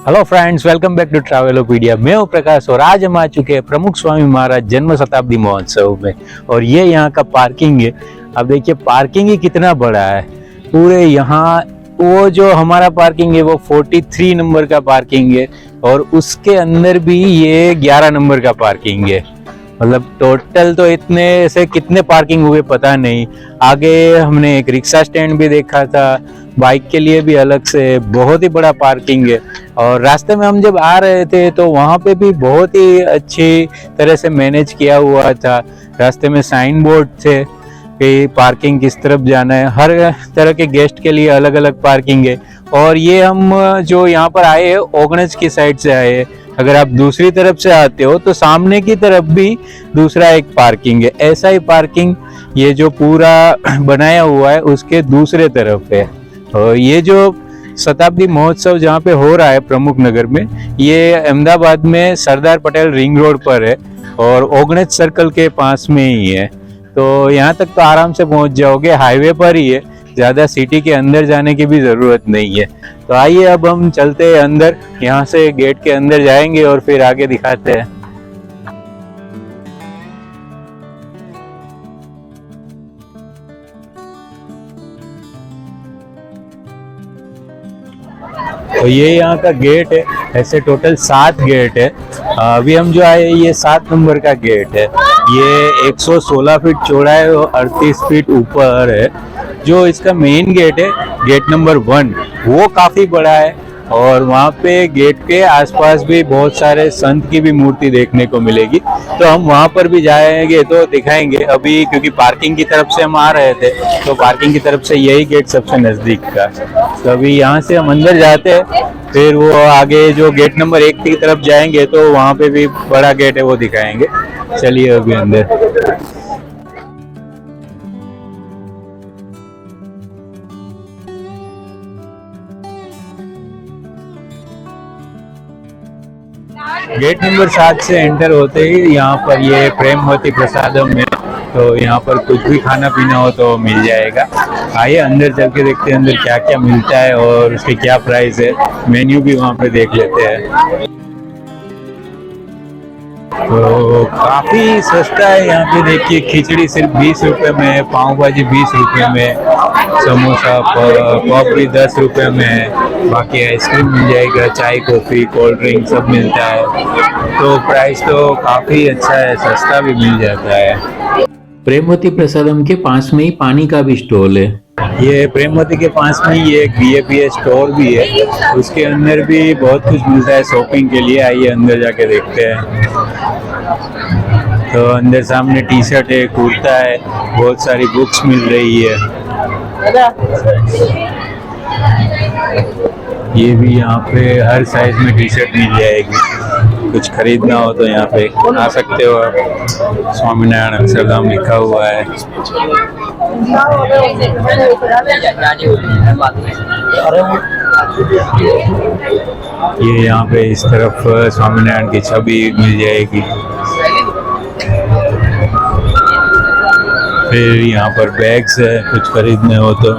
Hello friends, welcome back to Travelopedia. मैं हूं प्रकाश और आज हम आ चुके हैं प्रमुख स्वामी महाराज जन्म शताब्दी महोत्सव में। और ये यहाँ का पार्किंग है। अब देखिए पार्किंग ही कितना बड़ा है। पूरे यहाँ वो जो हमारा पार्किंग है वो 43 नंबर का पार्किंग है और उसके अंदर भी ये 11 नंबर का पार्किंग है। मतलब टोटल तो इतने से कितने पार्किंग हुए पता नहीं। आगे हमने एक रिक्शा स्टैंड भी देखा था, बाइक के लिए भी अलग से बहुत ही बड़ा पार्किंग है। और रास्ते में हम जब आ रहे थे तो वहाँ पे भी बहुत ही अच्छी तरह से मैनेज किया हुआ था। रास्ते में साइन बोर्ड थे कि पार्किंग किस तरफ जाना है, हर तरह के गेस्ट के लिए अलग अलग पार्किंग है। और ये हम जो यहाँ पर आए हैं ओगणज की साइड से आए हैं। अगर आप दूसरी तरफ से आते हो तो सामने की तरफ भी दूसरा एक पार्किंग है। ऐसा ही पार्किंग ये जो पूरा बनाया हुआ है उसके दूसरे तरफ है। और ये जो शताब्दी महोत्सव जहाँ पे हो रहा है प्रमुख नगर में, ये अहमदाबाद में सरदार पटेल रिंग रोड पर है और ओगणज सर्कल के पास में ही है। तो यहाँ तक तो आराम से पहुँच जाओगे, हाईवे पर ही है, ज़्यादा सिटी के अंदर जाने की भी ज़रूरत नहीं है। तो आइए अब हम चलते हैं अंदर, यहाँ से गेट के अंदर जाएंगे और फिर आगे दिखाते हैं। तो ये यहाँ का गेट है। ऐसे टोटल 7 गेट है। अभी हम जो आए ये 7 नंबर का गेट है। ये 116 फीट चौड़ा है और 38 फीट ऊपर है। जो इसका मेन गेट है, गेट नंबर 1, वो काफी बड़ा है। और वहाँ पे गेट के आसपास भी बहुत सारे संत की भी मूर्ति देखने को मिलेगी। तो हम वहाँ पर भी जाएंगे तो दिखाएंगे। अभी क्योंकि पार्किंग की तरफ से हम आ रहे थे तो पार्किंग की तरफ से यही गेट सबसे नजदीक का। तो अभी यहाँ से हम अंदर जाते हैं, फिर वो आगे जो गेट नंबर 1 की तरफ जाएंगे तो वहाँ पे भी बड़ा गेट है, वो दिखाएंगे। चलिए अभी अंदर। गेट नंबर 7 से एंटर होते ही यहाँ पर ये प्रेमवती प्रसादम है। तो यहाँ पर कुछ भी खाना पीना हो तो मिल जाएगा। आइए अंदर चल के देखते हैं अंदर क्या क्या मिलता है और उसके क्या प्राइस है। मेन्यू भी वहाँ पे देख लेते हैं। तो काफी सस्ता है यहाँ पे। देखिए खिचड़ी सिर्फ 20 रुपए में, पाव भाजी 20 रुपए में, समोसा पॉपरी 10 रुपए में, बाकी आइसक्रीम मिल जाएगा, चाय कॉफी कोल्ड ड्रिंक सब मिलता है। तो प्राइस तो काफी अच्छा है, सस्ता भी मिल जाता है। प्रेमवती प्रसादम के पास में ही पानी का भी स्टॉल है। ये प्रेमवती के पास में ही एक BAPS स्टोर भी है, उसके अंदर भी बहुत कुछ मिलता है शॉपिंग के लिए। आइए अंदर जाके देखते हैं। तो अंदर सामने टी शर्ट है, कुर्ता है, बहुत सारी बुक्स मिल रही है। ये भी यहाँ पे हर साइज में टी शर्ट मिल जाएगी। कुछ खरीदना हो तो यहाँ पे आ सकते हो आप। स्वामीनारायण अक्षरधाम लिखा हुआ है। ये यहाँ पे इस तरफ स्वामीनारायण की छवि मिल जाएगी। फिर यहाँ पर बैग्स है, कुछ खरीदने हो तो।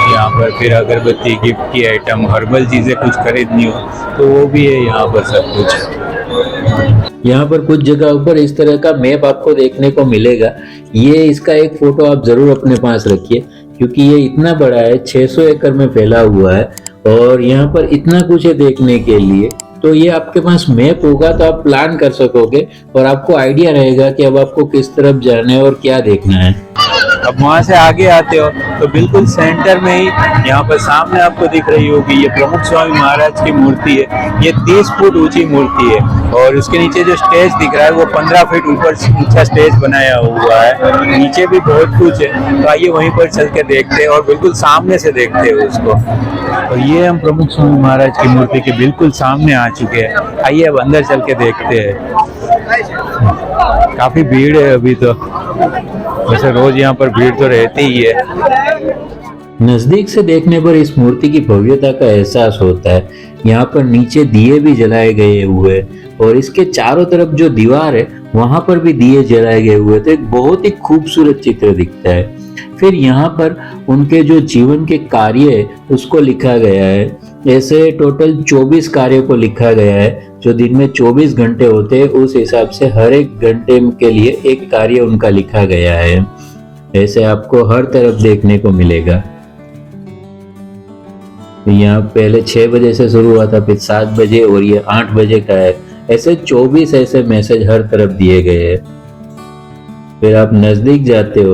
यहाँ पर फिर अगरबत्ती, गिफ्ट की आइटम, हर्बल चीजें कुछ खरीदनी हो तो वो भी है यहाँ पर सब कुछ। यहाँ पर कुछ जगह पर इस तरह का मैप आपको देखने को मिलेगा। ये इसका एक फोटो आप जरूर अपने पास रखिए क्योंकि ये इतना बड़ा है, 600 एकड़ में फैला हुआ है और यहाँ पर इतना कुछ है देखने के लिए। तो ये आपके पास मैप होगा तो आप प्लान कर सकोगे और आपको आइडिया रहेगा कि अब आपको किस तरफ जाना है और क्या देखना है। अब वहां से आगे आते हो तो बिल्कुल सेंटर में ही यहाँ पर सामने आपको दिख रही होगी ये प्रमुख स्वामी महाराज की मूर्ति है। ये 30 फुट ऊंची मूर्ति है और उसके नीचे जो स्टेज दिख रहा है वो 15 फीट ऊपर ऊंचा स्टेज बनाया हुआ है। नीचे भी बहुत कुछ है, तो आइए वहीं पर चल के देखते हैं और बिल्कुल सामने से देखते हैं उसको। तो ये हम प्रमुख स्वामी महाराज की मूर्ति के बिल्कुल सामने आ चुके हैं। आइए अब अंदर चल के देखते हैं। काफी भीड़ है अभी तो, वैसे रोज यहाँ पर भीड़ तो रहती ही है। नजदीक से देखने पर इस मूर्ति की भव्यता का एहसास होता है। यहाँ पर नीचे दिए भी जलाए गए हुए और इसके चारों तरफ जो दीवार है वहां पर भी दिए जलाए गए हुए, तो एक बहुत ही खूबसूरत चित्र दिखता है। फिर यहाँ पर उनके जो जीवन के कार्य है उसको लिखा गया है। ऐसे टोटल 24 कार्यों को लिखा गया है। जो दिन में 24 घंटे होते हैं उस हिसाब से हर एक घंटे के लिए एक कार्य उनका लिखा गया है। ऐसे आपको हर तरफ देखने को मिलेगा। यहाँ पहले 6 बजे से शुरू हुआ था, फिर 7 बजे और ये 8 बजे का है। ऐसे 24 ऐसे मैसेज हर तरफ दिए गए हैं। फिर आप नजदीक जाते हो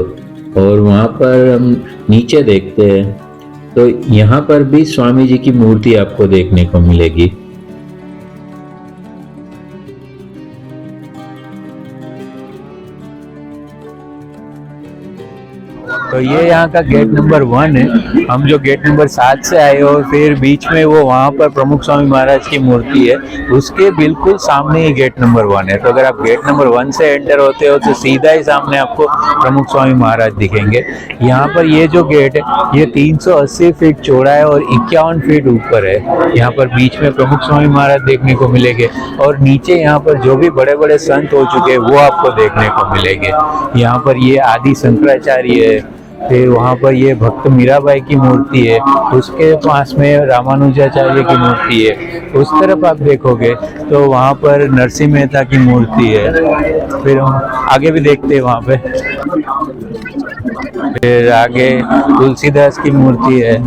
और वहां पर हम नीचे देखते हैं तो यहाँ पर भी स्वामी जी की मूर्ति आपको देखने को मिलेगी। तो ये यहाँ का गेट नंबर 1 है। हम जो गेट नंबर 7 से आए और फिर बीच में वो वहाँ पर प्रमुख स्वामी महाराज की मूर्ति है, उसके बिल्कुल सामने ही गेट नंबर 1 है। तो अगर आप गेट नंबर 1 से एंटर होते हो तो सीधा ही सामने आपको प्रमुख स्वामी महाराज दिखेंगे। यहाँ पर ये जो गेट है ये 380 फीट चौड़ा है और 51 फीट ऊपर है। यहाँ पर बीच में प्रमुख स्वामी महाराज देखने को मिलेंगे और नीचे यहाँ पर जो भी बड़े बड़े संत हो चुके हैं वो आपको देखने को मिलेंगे। यहाँ पर ये आदि शंकराचार्य है, फिर वहाँ पर ये भक्त मीराबाई की मूर्ति है, उसके पास में रामानुजाचार्य की मूर्ति है। उस तरफ आप देखोगे तो वहाँ पर नरसिंह मेहता की मूर्ति है। फिर हम आगे भी देखते हैं, वहाँ पे फिर आगे तुलसीदास की मूर्ति है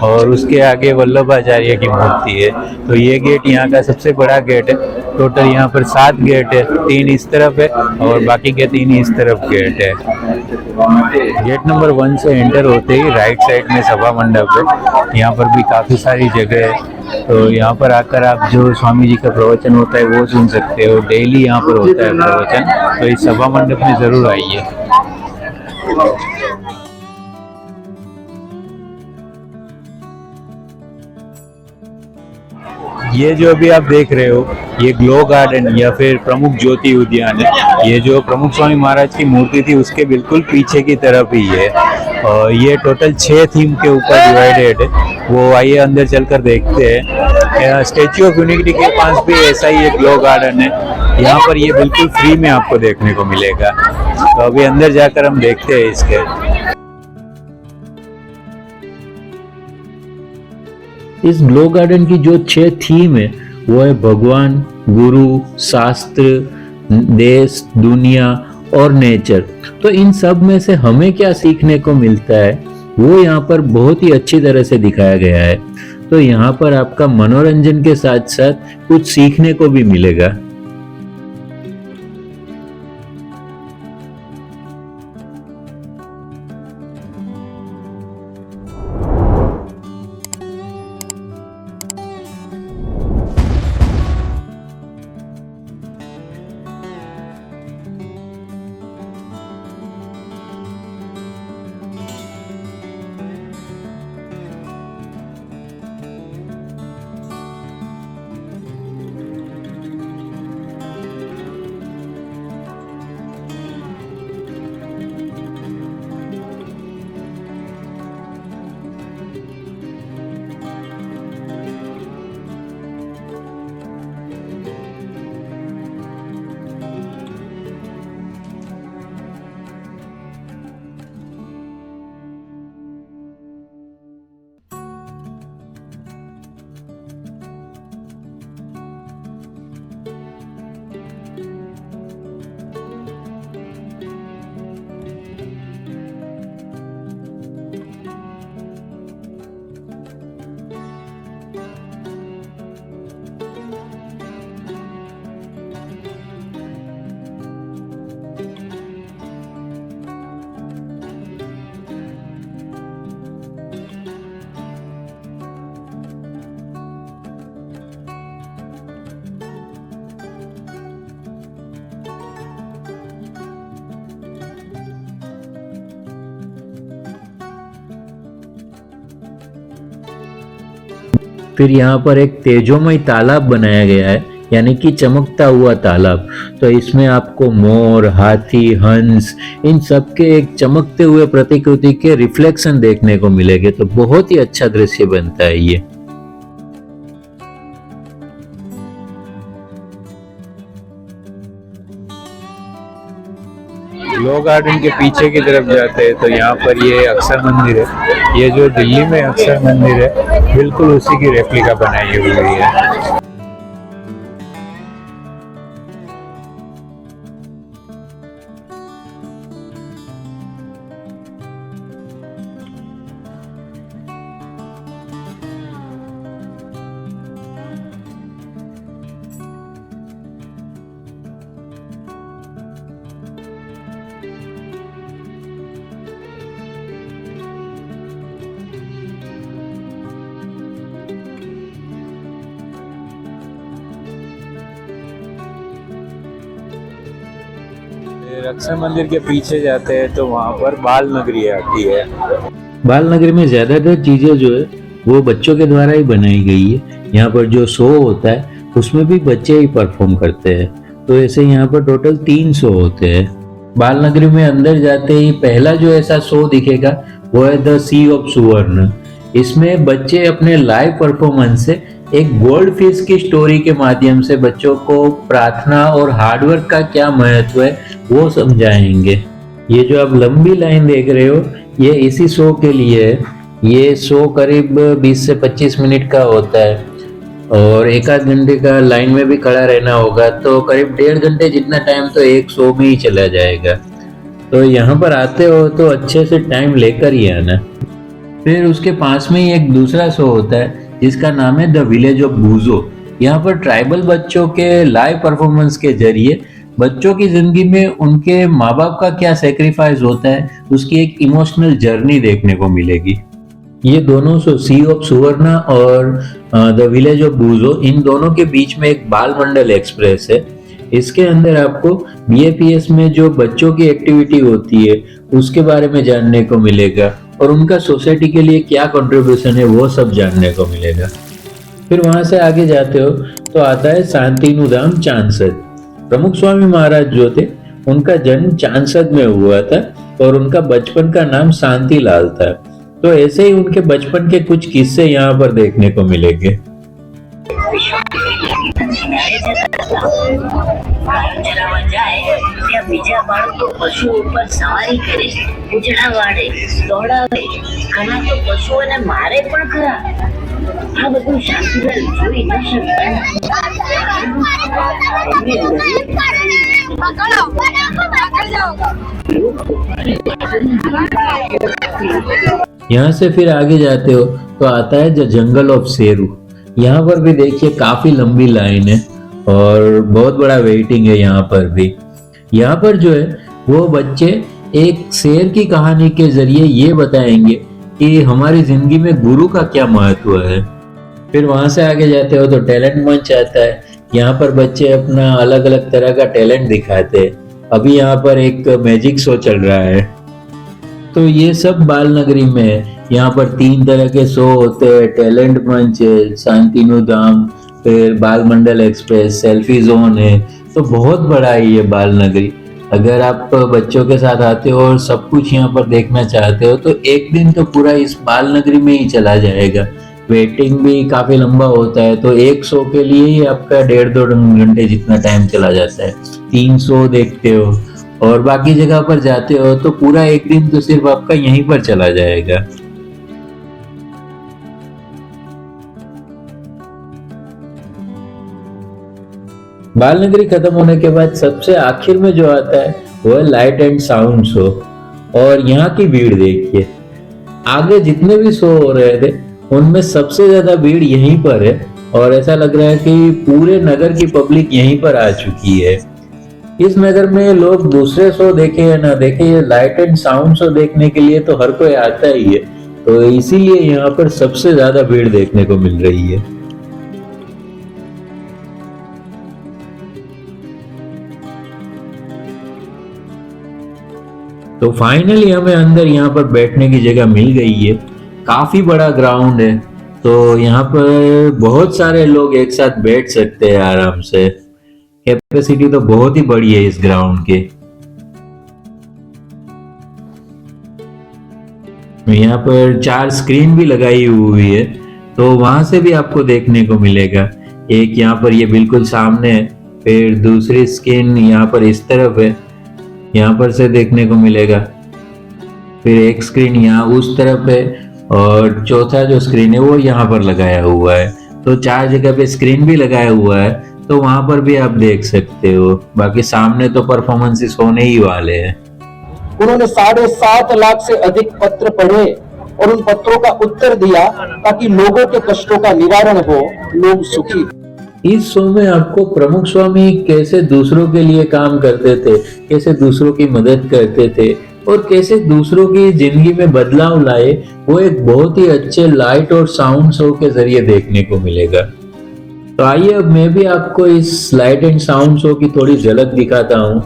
और उसके आगे वल्लभाचार्य की मूर्ति है। तो ये गेट यहाँ का सबसे बड़ा गेट है। टोटल यहाँ पर 7 गेट है, 3 इस तरफ है और बाकी के 3 इस तरफ गेट है। गेट नंबर 1 से एंटर होते ही राइट साइड में सभा मंडप है। यहाँ पर भी काफी सारी जगह है, तो यहाँ पर आकर आप जो स्वामी जी का प्रवचन होता है वो सुन सकते हो। डेली यहाँ पर होता है प्रवचन, तो इस सभा मंडप में जरूर आइए। ये जो अभी आप देख रहे हो ये ग्लो गार्डन या फिर प्रमुख ज्योति उद्यान है। ये जो प्रमुख स्वामी महाराज की मूर्ति थी उसके बिल्कुल पीछे की तरफ ही है और ये टोटल 6 थीम के ऊपर डिवाइडेड है। वो आइए अंदर चलकर देखते हैं। स्टेच्यू ऑफ यूनिटी के पास भी ऐसा ही एक ग्लो गार्डन है। यहाँ पर ये बिल्कुल फ्री में आपको देखने को मिलेगा। तो अभी अंदर जाकर हम देखते हैं इसके। इस ग्लो गार्डन की जो 6 थीम है वो है भगवान, गुरु, शास्त्र, देश, दुनिया और नेचर। तो इन सब में से हमें क्या सीखने को मिलता है वो यहाँ पर बहुत ही अच्छी तरह से दिखाया गया है। तो यहाँ पर आपका मनोरंजन के साथ साथ कुछ सीखने को भी मिलेगा। फिर यहाँ पर एक तेजोमय तालाब बनाया गया है, यानी कि चमकता हुआ तालाब। तो इसमें आपको मोर, हाथी, हंस इन सब के एक चमकते हुए प्रतिकृति के रिफ्लेक्शन देखने को मिलेंगे। तो बहुत ही अच्छा दृश्य बनता है ये। लो गार्डन के पीछे की तरफ जाते हैं तो यहाँ पर ये अक्षर मंदिर है। ये जो दिल्ली में अक्षर मंदिर है बिल्कुल उसी की रेप्लिका बनाई हुई है। अक्षर मंदिर के पीछे जाते हैं तो वहाँ पर बाल नगरी आती है। बाल नगरी में ज्यादातर चीजें जो है वो बच्चों के द्वारा ही बनाई गई है। यहाँ पर जो शो होता है उसमें भी बच्चे ही परफॉर्म करते हैं। तो ऐसे यहाँ पर टोटल 3 शो होते हैं। बाल नगरी में अंदर जाते ही पहला जो ऐसा शो दिखेगा वो है द सी ऑफ सुवर्ण। इसमें बच्चे अपने लाइव परफॉर्मेंस से एक गोल्ड फिश की स्टोरी के माध्यम से बच्चों को प्रार्थना और हार्डवर्क का क्या महत्व है वो समझाएंगे। ये जो आप लंबी लाइन देख रहे हो ये इसी शो के लिए है। ये शो करीब 20 से 25 मिनट का होता है और 1 आध घंटे का लाइन में भी खड़ा रहना होगा तो करीब 1.5 घंटे जितना टाइम तो एक शो में ही चला जाएगा। तो यहाँ पर आते हो तो अच्छे से टाइम लेकर ही आना। फिर उसके पास में ही एक दूसरा शो होता है जिसका नाम है द विलेज ऑफ बूजो। यहाँ पर ट्राइबल बच्चों के लाइव परफॉर्मेंस के जरिए बच्चों की जिंदगी में उनके माँ बाप का क्या सेक्रीफाइस होता है उसकी एक इमोशनल जर्नी देखने को मिलेगी। ये दोनों शो सी ऑफ सुवर्णा और द विलेज ऑफ बूजो, इन दोनों के बीच में एक बाल मंडल एक्सप्रेस है। इसके अंदर आपको BAPS में जो बच्चों की एक्टिविटी होती है उसके बारे में जानने को मिलेगा और उनका सोसाइटी के लिए क्या कंट्रीब्यूशन है वो सब जानने को मिलेगा। फिर वहां से आगे जाते हो तो आता है शांतिनु धाम चांसद। प्रमुख स्वामी महाराज जो थे उनका जन्म चांसद में हुआ था और उनका बचपन का नाम शांति लाल था। तो ऐसे ही उनके बचपन के कुछ किस्से यहाँ पर देखने को मिलेंगे। ચલાવવા જાય ત્યાં બીજા બાળકો પશુઓ ઉપર સવારી કરે, ઉજળા વાળે, દોડાવે, ઘણા તો પશુઓને મારે પણ ખરા। આ બધું શાંતિલાલ જોઈ ન શકતા। यहाँ से फिर आगे जाते हो तो आता है द जंगल ऑफ शेरू। यहाँ पर भी देखिए काफी लंबी लाइन है और बहुत बड़ा वेटिंग है। यहाँ पर भी यहाँ पर जो है वो बच्चे एक शेर की कहानी के जरिए ये बताएंगे कि हमारी जिंदगी में गुरु का क्या महत्व है। फिर वहां से आगे जाते हो तो टैलेंट मंच आता है। यहाँ पर बच्चे अपना अलग अलग तरह का टैलेंट दिखाते हैं। अभी यहाँ पर एक मैजिक शो चल रहा है। तो ये सब बाल नगरी में है। यहाँ पर 3 तरह के शो होते हैं, टैलेंट मंच है, शांतिनु धाम, फिर बाल मंडल एक्सप्रेस, सेल्फी जोन है। तो बहुत बड़ा है ये बाल नगरी। अगर आप बच्चों के साथ आते हो और सब कुछ यहाँ पर देखना चाहते हो तो एक दिन तो पूरा इस बाल नगरी में ही चला जाएगा। वेटिंग भी काफी लंबा होता है तो एक शो के लिए ही आपका 1.5-2 घंटे जितना टाइम चला जाता है। 3 शो देखते हो और बाकी जगह पर जाते हो तो पूरा एक दिन तो सिर्फ आपका यहीं पर चला जाएगा। बाल नगरी खत्म होने के बाद सबसे आखिर में जो आता है वो है लाइट एंड साउंड शो। और यहाँ की भीड़ देखिए, आगे जितने भी शो हो रहे थे उनमें सबसे ज्यादा भीड़ यहीं पर है और ऐसा लग रहा है कि पूरे नगर की पब्लिक यहीं पर आ चुकी है। इस नगर में लोग दूसरे शो देखे या ना देखे, ये लाइट एंड साउंड शो देखने के लिए तो हर कोई आता ही है। तो इसीलिए यहाँ पर सबसे ज्यादा भीड़ देखने को मिल रही है। तो फाइनली हमें अंदर यहाँ पर बैठने की जगह मिल गई है। काफी बड़ा ग्राउंड है तो यहाँ पर बहुत सारे लोग एक साथ बैठ सकते हैं आराम से। कैपेसिटी तो बहुत ही बड़ी है इस ग्राउंड के। यहाँ पर 4 स्क्रीन भी लगाई हुई है तो वहां से भी आपको देखने को मिलेगा। एक यहाँ पर ये बिल्कुल सामने है, फिर दूसरी स्क्रीन यहाँ पर इस तरफ है यहाँ पर से देखने को मिलेगा। फिर एक स्क्रीन यहाँ उस तरफ है और चौथा जो स्क्रीन है वो यहाँ पर लगाया हुआ है। तो 4 जगह पे स्क्रीन भी लगाया हुआ है, तो वहां पर भी आप देख सकते हो। बाकी सामने तो परफॉर्मेंसेस होने ही वाले हैं। उन्होंने 7.5 लाख से अधिक पत्र पढ़े और उन पत्रों का उत्तर दिया ताकि लोगों के कष्टों का निवारण हो, लोग सुखी। इस शो में आपको प्रमुख स्वामी कैसे दूसरों के लिए काम करते थे, कैसे दूसरों की मदद करते थे और कैसे दूसरों की जिंदगी में बदलाव लाए, वो एक बहुत ही अच्छे लाइट और साउंड शो के जरिए देखने को मिलेगा। तो आइए अब मैं भी आपको इस लाइट एंड साउंड शो की थोड़ी झलक दिखाता हूँ।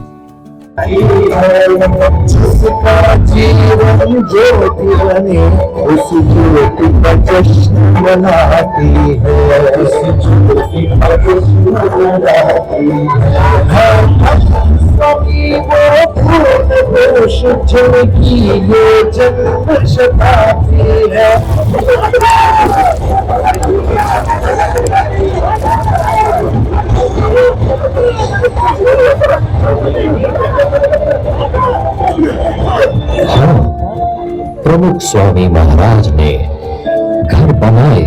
जिसका जीवन ज्योति बने उस ज्योति का जश्न मनाती है, उस ज्योति का जश्न मनाती है। सभी वो पुरुष जिनकी ये जन्म शताब्दी है। प्रमुख स्वामी महाराज ने घर बनाए,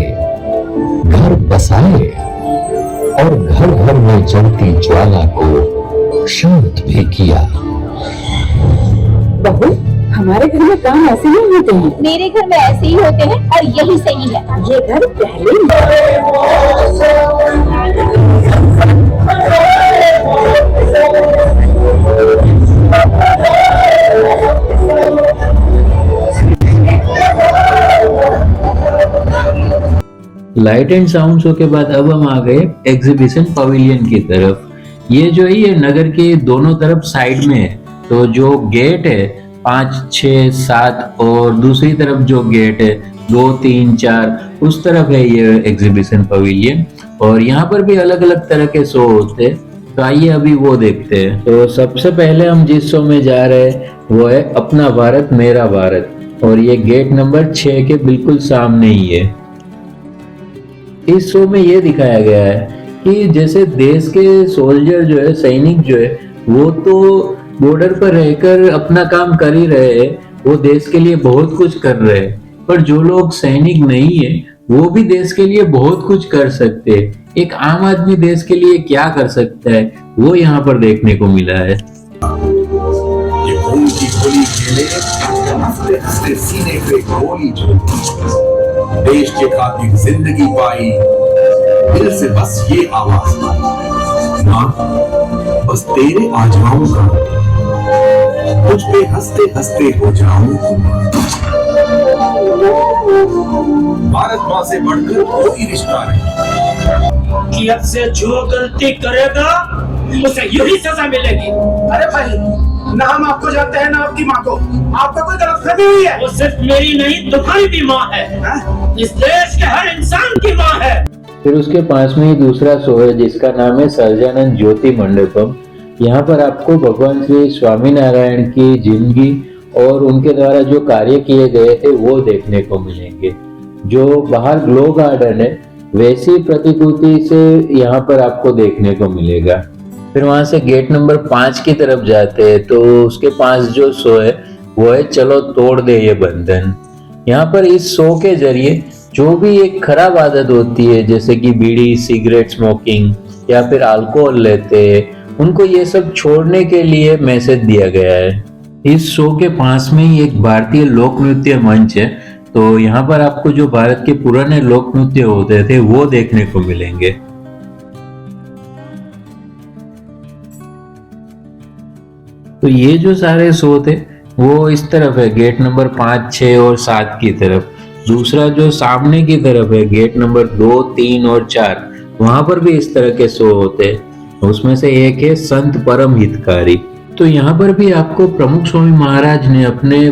घर बसाए और घर घर में जलती ज्वाला को शांत भी किया। बहू, हमारे घर में काम ऐसे ही होते हैं। मेरे घर में ऐसे ही होते हैं और यही सही है। ये घर पहले लाइट एंड साउंड शो के बाद अब हम आ गए एग्जीबिशन पवेलियन की तरफ। ये जो है ये नगर के दोनों तरफ साइड में है। तो जो गेट है 5, 6, 7 और दूसरी तरफ जो गेट है 2, 3, 4 उस तरफ है ये एग्जीबिशन पवेलियन। और यहाँ पर भी अलग अलग तरह के शो होते हैं। तो आइए अभी वो देखते हैं। तो सबसे पहले हम जिस शो में जा रहे हैं वो है अपना भारत मेरा भारत और ये गेट नंबर 6 के बिल्कुल सामने ही है। इस शो में ये दिखाया गया है कि जैसे देश के सोल्जर जो है, सैनिक जो है, वो तो बॉर्डर पर रहकर अपना काम कर ही रहे हैं, वो देश के लिए बहुत कुछ कर रहे हैं, पर जो लोग सैनिक नहीं है वो भी देश के लिए बहुत कुछ कर सकते हैं। एक आम आदमी देश के लिए क्या कर सकता है वो यहाँ पर देखने को मिला है। ये खून की गोली खेले, हंसते हंसते सीने पे गोली चलती, देश के खातिर जिंदगी पाई, दिल से बस ये आवाज आई, मां बस तेरे आ जाऊंगा, तुझ पे हंसते हंसते हो जाऊं। भारत मां से बढ़कर कोई रिश्ता नहीं कि अब से जो गलती करेगा उसे यही सजा मिलेगी। अरे भाई, ना हम आपको जानते हैं ना आपकी माँ को, आपका कोई गलतफहमी हुई है। वो सिर्फ मेरी नहीं तुम्हारी भी माँ है, इस देश के हर इंसान की माँ है। फिर उसके पास में ही दूसरा शो है जिसका नाम है सर्जानंद ज्योति मंडपम। यहाँ पर आपको भगवान श्री स्वामीनारायण की जिंदगी और उनके द्वारा जो कार्य किए गए थे वो देखने को मिलेंगे। जो बाहर ग्लो गार्डन है वैसी प्रतिकृति से यहाँ पर आपको देखने को मिलेगा। फिर वहां से गेट नंबर 5 की तरफ जाते हैं तो उसके पास जो शो है वो है चलो तोड़ दे ये बंधन। यहाँ पर इस शो के जरिए जो भी एक खराब आदत होती है जैसे कि बीड़ी, सिगरेट स्मोकिंग या फिर अल्कोहल लेते हैं, उनको ये सब छोड़ने के लिए मैसेज दिया गया है। इस शो के पास में ही एक भारतीय लोक नृत्य मंच है, तो यहाँ पर आपको जो भारत के पुराने लोक नृत्य होते थे वो देखने को मिलेंगे। तो ये जो सारे शो थे वो इस तरफ है गेट नंबर 5, 6 और 7 की तरफ। दूसरा जो सामने की तरफ है गेट नंबर 2, 3 और 4, वहां पर भी इस तरह के शो होते हैं। उसमें से एक है संत परम हितकारी। तो यहाँ पर भी आपको प्रमुख स्वामी महाराज ने अपने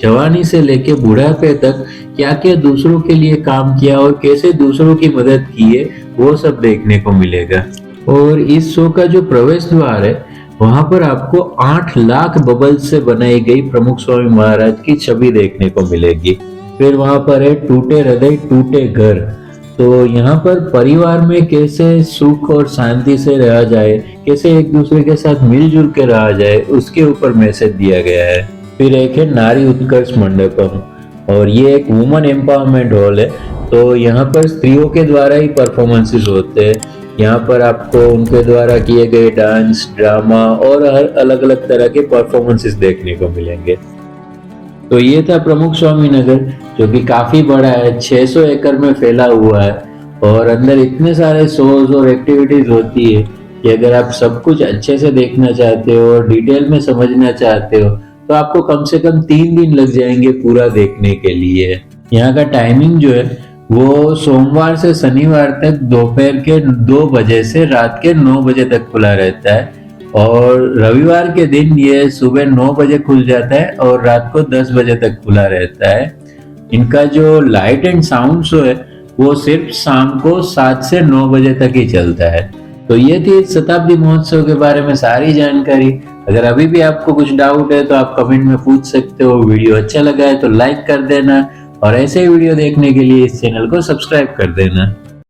जवानी से लेके बुढ़ापे तक क्या क्या दूसरों के लिए काम किया और कैसे दूसरों की मदद की है वो सब देखने को मिलेगा। और इस शो का जो प्रवेश द्वार है वहां पर आपको 8 लाख बबल्स से बनाई गई प्रमुख स्वामी महाराज की छवि देखने को मिलेगी। फिर वहां पर है टूटे हृदय टूटे घर, तो यहाँ पर परिवार में कैसे सुख और शांति से रहा जाए, कैसे एक दूसरे के साथ मिलजुल के रहा जाए, उसके ऊपर मैसेज दिया गया है। फिर एक है नारी उत्कर्ष मंडपम, और ये एक वुमन एम्पावरमेंट हॉल है। तो यहाँ पर स्त्रियों के द्वारा ही परफॉर्मेंसेस होते हैं। यहाँ पर आपको उनके द्वारा किए गए डांस, ड्रामा और हर अलग अलग तरह के परफॉर्मेंसेस देखने को मिलेंगे। तो ये था प्रमुख स्वामी नगर, जो कि काफी बड़ा है, 600 एकड़ में फैला हुआ है और अंदर इतने सारे शोज और एक्टिविटीज होती है कि अगर आप सब कुछ अच्छे से देखना चाहते हो और डिटेल में समझना चाहते हो तो आपको कम से कम 3 दिन लग जाएंगे पूरा देखने के लिए। यहाँ का टाइमिंग जो है वो सोमवार से शनिवार तक दोपहर के 2 बजे से रात के 9 बजे तक खुला रहता है, और रविवार के दिन ये सुबह 9 बजे खुल जाता है और रात को 10 बजे तक खुला रहता है। इनका जो लाइट एंड साउंड शो है वो सिर्फ शाम को 7 से 9 बजे तक ही चलता है। तो ये थी शताब्दी महोत्सव के बारे में सारी जानकारी। अगर अभी भी आपको कुछ डाउट है तो आप कमेंट में पूछ सकते हो। वीडियो अच्छा लगा है तो लाइक कर देना, और ऐसे ही वीडियो देखने के लिए इस चैनल को सब्सक्राइब कर देना।